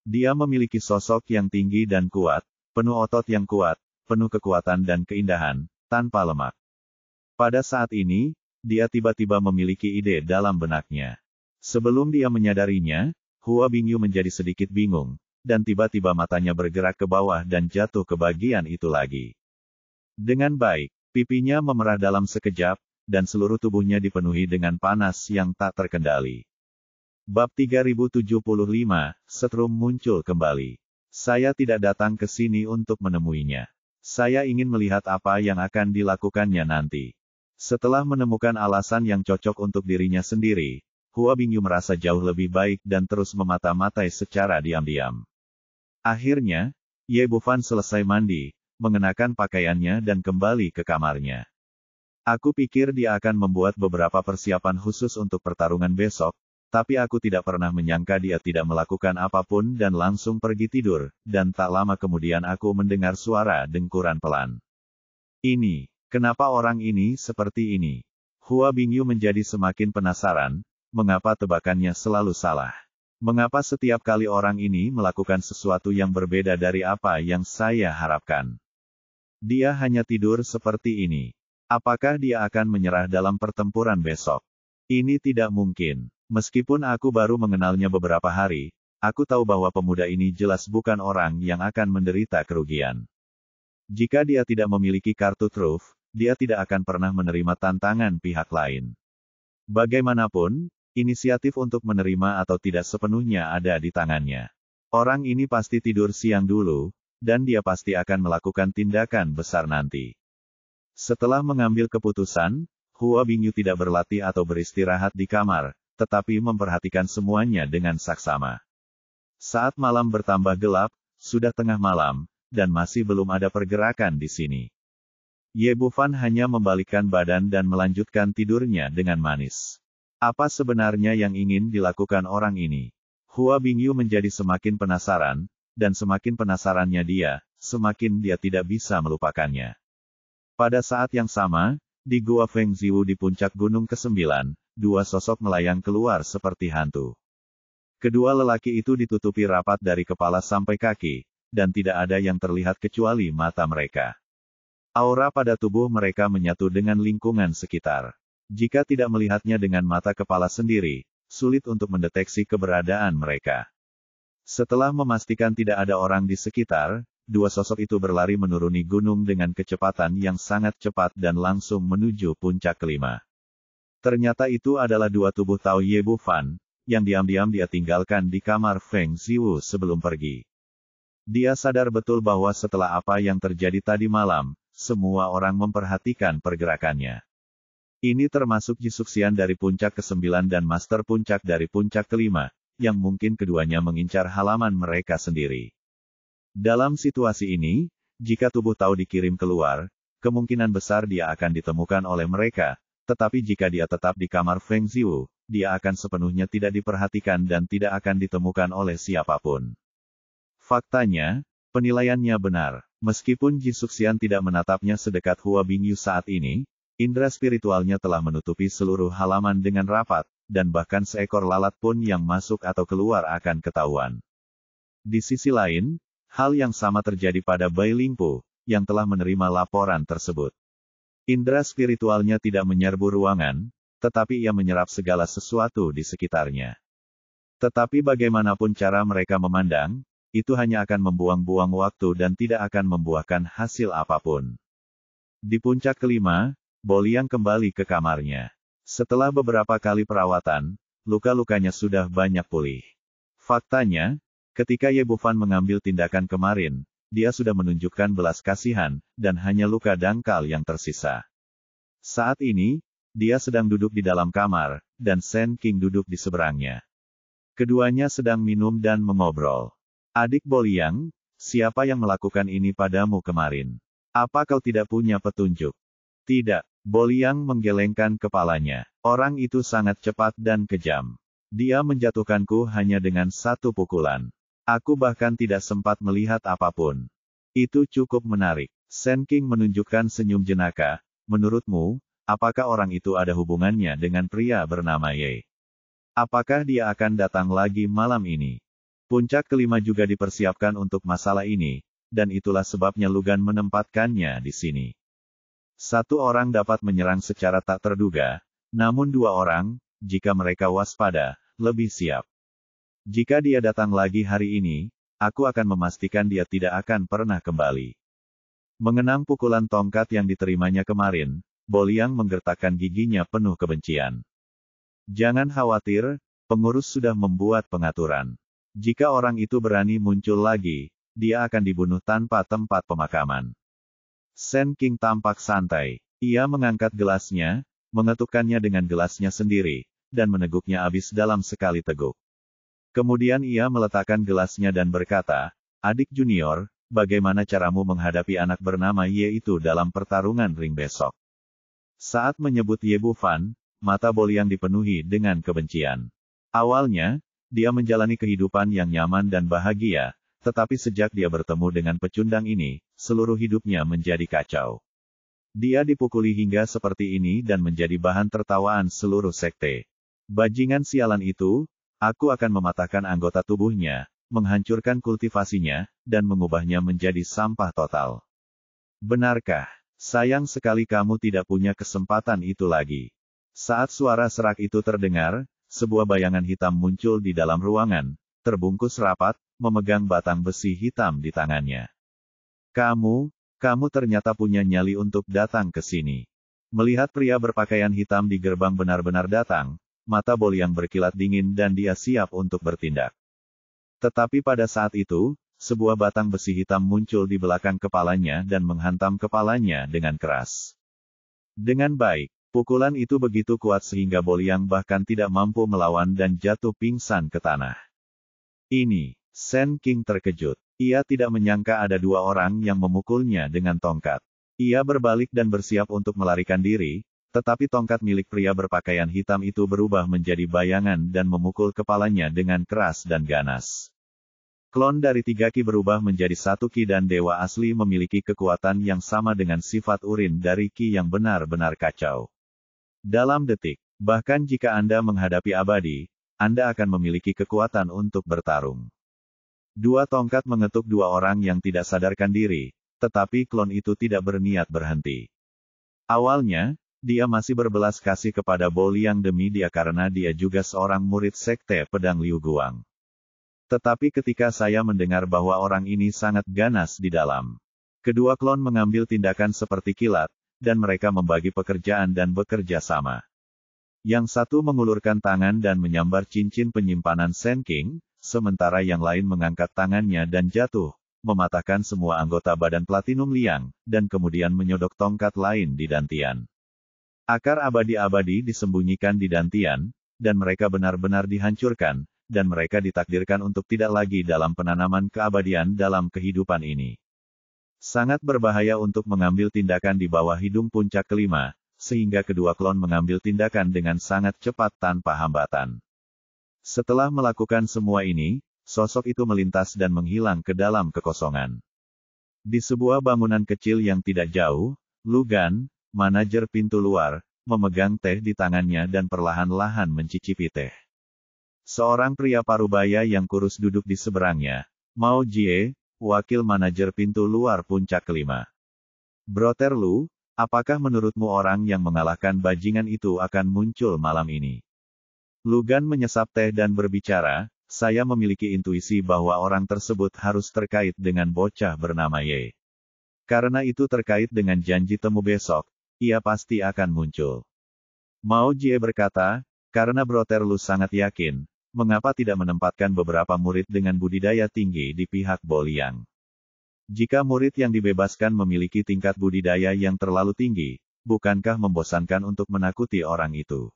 Dia memiliki sosok yang tinggi dan kuat, penuh otot yang kuat, penuh kekuatan dan keindahan, tanpa lemak. Pada saat ini, dia tiba-tiba memiliki ide dalam benaknya. Sebelum dia menyadarinya, Hua Bingyu menjadi sedikit bingung. Dan tiba-tiba matanya bergerak ke bawah dan jatuh ke bagian itu lagi. Dengan baik, pipinya memerah dalam sekejap, dan seluruh tubuhnya dipenuhi dengan panas yang tak terkendali. Bab 3075, Setrum muncul kembali. Saya tidak datang ke sini untuk menemuinya. Saya ingin melihat apa yang akan dilakukannya nanti. Setelah menemukan alasan yang cocok untuk dirinya sendiri, Hua Bingyu merasa jauh lebih baik dan terus memata-matai secara diam-diam. Akhirnya, Ye Bufan selesai mandi, mengenakan pakaiannya dan kembali ke kamarnya. Aku pikir dia akan membuat beberapa persiapan khusus untuk pertarungan besok, tapi aku tidak pernah menyangka dia tidak melakukan apapun dan langsung pergi tidur, dan tak lama kemudian aku mendengar suara dengkuran pelan. Ini, kenapa orang ini seperti ini? Hua Bingyu menjadi semakin penasaran, mengapa tebakannya selalu salah. Mengapa setiap kali orang ini melakukan sesuatu yang berbeda dari apa yang saya harapkan? Dia hanya tidur seperti ini. Apakah dia akan menyerah dalam pertempuran besok? Ini tidak mungkin. Meskipun aku baru mengenalnya beberapa hari, aku tahu bahwa pemuda ini jelas bukan orang yang akan menderita kerugian. Jika dia tidak memiliki kartu truf, dia tidak akan pernah menerima tantangan pihak lain. Bagaimanapun, inisiatif untuk menerima atau tidak sepenuhnya ada di tangannya. Orang ini pasti tidur siang dulu, dan dia pasti akan melakukan tindakan besar nanti. Setelah mengambil keputusan, Hua Bingyu tidak berlatih atau beristirahat di kamar, tetapi memperhatikan semuanya dengan saksama. Saat malam bertambah gelap, sudah tengah malam, dan masih belum ada pergerakan di sini. Ye Bufan hanya membalikkan badan dan melanjutkan tidurnya dengan manis. Apa sebenarnya yang ingin dilakukan orang ini? Hua Bingyu menjadi semakin penasaran, dan semakin penasarannya dia, semakin dia tidak bisa melupakannya. Pada saat yang sama, di Gua Feng Ziwu di puncak gunung ke-9, dua sosok melayang keluar seperti hantu. Kedua lelaki itu ditutupi rapat dari kepala sampai kaki, dan tidak ada yang terlihat kecuali mata mereka. Aura pada tubuh mereka menyatu dengan lingkungan sekitar. Jika tidak melihatnya dengan mata kepala sendiri, sulit untuk mendeteksi keberadaan mereka. Setelah memastikan tidak ada orang di sekitar, dua sosok itu berlari menuruni gunung dengan kecepatan yang sangat cepat dan langsung menuju puncak ke-5. Ternyata itu adalah dua tubuh Tao Ye Bufan, yang diam-diam dia tinggalkan di kamar Feng Ziwu sebelum pergi. Dia sadar betul bahwa setelah apa yang terjadi tadi malam, semua orang memperhatikan pergerakannya. Ini termasuk Jisuxian dari puncak ke-9 dan Master Puncak dari puncak ke-5, yang mungkin keduanya mengincar halaman mereka sendiri. Dalam situasi ini, jika tubuh Tao dikirim keluar, kemungkinan besar dia akan ditemukan oleh mereka, tetapi jika dia tetap di kamar Feng Ziwu, dia akan sepenuhnya tidak diperhatikan dan tidak akan ditemukan oleh siapapun. Faktanya, penilaiannya benar. Meskipun Jisuxian tidak menatapnya sedekat Hua Bingyu saat ini, indera spiritualnya telah menutupi seluruh halaman dengan rapat, dan bahkan seekor lalat pun yang masuk atau keluar akan ketahuan. Di sisi lain, hal yang sama terjadi pada Bai Lingpu, yang telah menerima laporan tersebut. Indera spiritualnya tidak menyerbu ruangan, tetapi ia menyerap segala sesuatu di sekitarnya. Tetapi bagaimanapun cara mereka memandang, itu hanya akan membuang-buang waktu dan tidak akan membuahkan hasil apapun. Di puncak ke-5, Boliang kembali ke kamarnya. Setelah beberapa kali perawatan, luka-lukanya sudah banyak pulih. Faktanya, ketika Ye Bufan mengambil tindakan kemarin, dia sudah menunjukkan belas kasihan, dan hanya luka dangkal yang tersisa. Saat ini, dia sedang duduk di dalam kamar, dan Sen King duduk di seberangnya. Keduanya sedang minum dan mengobrol. Adik Boliang, siapa yang melakukan ini padamu kemarin? Apa kau tidak punya petunjuk? Tidak, Boliang menggelengkan kepalanya. Orang itu sangat cepat dan kejam. Dia menjatuhkanku hanya dengan satu pukulan. Aku bahkan tidak sempat melihat apapun. Itu cukup menarik. Sen King menunjukkan senyum jenaka. Menurutmu, apakah orang itu ada hubungannya dengan pria bernama Ye? Apakah dia akan datang lagi malam ini? Puncak ke-5 juga dipersiapkan untuk masalah ini, dan itulah sebabnya Lugan menempatkannya di sini. Satu orang dapat menyerang secara tak terduga, namun dua orang, jika mereka waspada, lebih siap. Jika dia datang lagi hari ini, aku akan memastikan dia tidak akan pernah kembali. Mengenang pukulan tongkat yang diterimanya kemarin, Boliang menggertakkan giginya penuh kebencian. Jangan khawatir, pengurus sudah membuat pengaturan. Jika orang itu berani muncul lagi, dia akan dibunuh tanpa tempat pemakaman. Sen King tampak santai. Ia mengangkat gelasnya, mengetukkannya dengan gelasnya sendiri, dan meneguknya habis dalam sekali teguk. Kemudian ia meletakkan gelasnya dan berkata, "Adik junior, bagaimana caramu menghadapi anak bernama Ye itu dalam pertarungan ring besok?" Saat menyebut Ye Bufan, mata Boliang dipenuhi dengan kebencian. Awalnya, dia menjalani kehidupan yang nyaman dan bahagia, tetapi sejak dia bertemu dengan pecundang ini, seluruh hidupnya menjadi kacau. Dia dipukuli hingga seperti ini dan menjadi bahan tertawaan seluruh sekte. Bajingan sialan itu, aku akan mematahkan anggota tubuhnya, menghancurkan kultivasinya, dan mengubahnya menjadi sampah total. Benarkah? Sayang sekali kamu tidak punya kesempatan itu lagi. Saat suara serak itu terdengar, sebuah bayangan hitam muncul di dalam ruangan, terbungkus rapat, memegang batang besi hitam di tangannya. Kamu ternyata punya nyali untuk datang ke sini. Melihat pria berpakaian hitam di gerbang benar-benar datang, mata Boliang berkilat dingin dan dia siap untuk bertindak. Tetapi pada saat itu, sebuah batang besi hitam muncul di belakang kepalanya dan menghantam kepalanya dengan keras. Dengan baik. Pukulan itu begitu kuat sehingga Boliang bahkan tidak mampu melawan dan jatuh pingsan ke tanah. Ini Sen King terkejut. Ia tidak menyangka ada dua orang yang memukulnya dengan tongkat. Ia berbalik dan bersiap untuk melarikan diri, tetapi tongkat milik pria berpakaian hitam itu berubah menjadi bayangan dan memukul kepalanya dengan keras dan ganas. Klon dari 3 Ki berubah menjadi 1 Ki dan dewa asli memiliki kekuatan yang sama dengan sifat urin dari Ki yang benar-benar kacau. Dalam detik, bahkan jika Anda menghadapi abadi, Anda akan memiliki kekuatan untuk bertarung. Dua tongkat mengetuk dua orang yang tidak sadarkan diri, tetapi klon itu tidak berniat berhenti. Awalnya, dia masih berbelas kasih kepada Bo Liang demi dia karena dia juga seorang murid sekte pedang Liu Guang. Tetapi ketika saya mendengar bahwa orang ini sangat ganas di dalam, kedua klon mengambil tindakan seperti kilat, dan mereka membagi pekerjaan dan bekerja sama. Yang satu mengulurkan tangan dan menyambar cincin penyimpanan Sen King, sementara yang lain mengangkat tangannya dan jatuh, mematahkan semua anggota badan Platinum Liang, dan kemudian menyodok tongkat lain di dantian. Akar abadi-abadi disembunyikan di dantian, dan mereka benar-benar dihancurkan, dan mereka ditakdirkan untuk tidak lagi dalam penanaman keabadian dalam kehidupan ini. Sangat berbahaya untuk mengambil tindakan di bawah hidung puncak kelima, sehingga kedua klon mengambil tindakan dengan sangat cepat tanpa hambatan. Setelah melakukan semua ini, sosok itu melintas dan menghilang ke dalam kekosongan. Di sebuah bangunan kecil yang tidak jauh, Lu Gan, manajer pintu luar, memegang teh di tangannya dan perlahan-lahan mencicipi teh. Seorang pria parubaya yang kurus duduk di seberangnya, Mao Jie, wakil manajer pintu luar puncak kelima. Brother Lu, apakah menurutmu orang yang mengalahkan bajingan itu akan muncul malam ini? Lu Gan menyesap teh dan berbicara, saya memiliki intuisi bahwa orang tersebut harus terkait dengan bocah bernama Ye. Karena itu terkait dengan janji temu besok, ia pasti akan muncul. Mao Jie berkata, karena Brother Lu sangat yakin, mengapa tidak menempatkan beberapa murid dengan budidaya tinggi di pihak Bo Liang? Jika murid yang dibebaskan memiliki tingkat budidaya yang terlalu tinggi, bukankah membosankan untuk menakuti orang itu?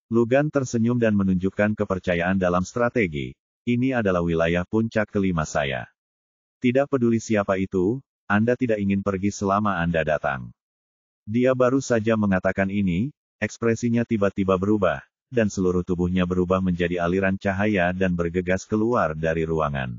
Lu Gan tersenyum dan menunjukkan kepercayaan dalam strategi. Ini adalah wilayah puncak kelima saya. Tidak peduli siapa itu, Anda tidak ingin pergi selama Anda datang. Dia baru saja mengatakan ini, ekspresinya tiba-tiba berubah, dan seluruh tubuhnya berubah menjadi aliran cahaya dan bergegas keluar dari ruangan.